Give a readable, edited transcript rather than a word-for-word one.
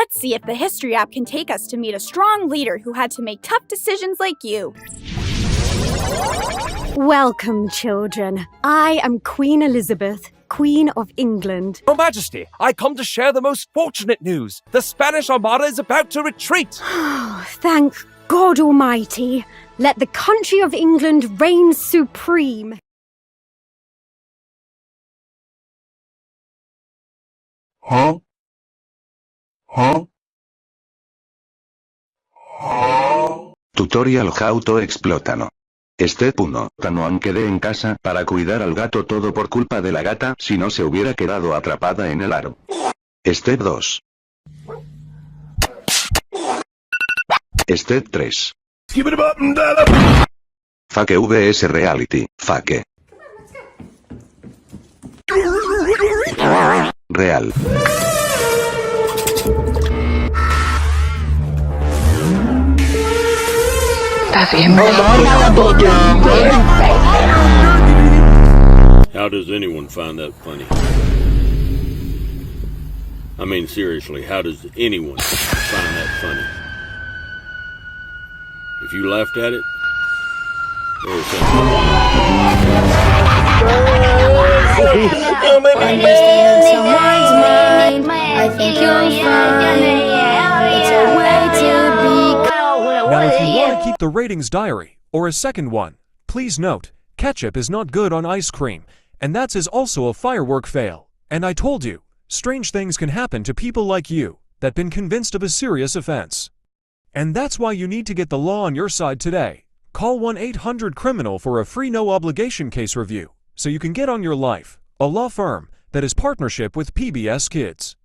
Let's see if the History app can take us to meet a strong leader who had to make tough decisions like you. Welcome, children. I am Queen Elizabeth, Queen of England. Your Majesty, I come to share the most fortunate news. The Spanish Armada is about to retreat. Thank God Almighty. Let the country of England reign supreme. Tutorial How to Explótano. Step 1. Tanoan quedé en casa para cuidar al gato, todo por culpa de la gata, si no se hubiera quedado atrapada en el aro. Step 2. Step 3. Fake vs Reality. Fake. Real. How does anyone find that funny? I mean, seriously, how does anyone find that funny? If you laughed at it, there's something. I think you're fine. It's a way to be. Now, if you want to keep the ratings diary, or a second one, please note, ketchup is not good on ice cream, and that's is also a firework fail. And I told you, strange things can happen to people like you, that been convinced of a serious offense. And that's why you need to get the law on your side today. Call 1-800-CRIMINAL for a free no-obligation case review, so you can get on your life, a law firm that is partnership with PBS Kids.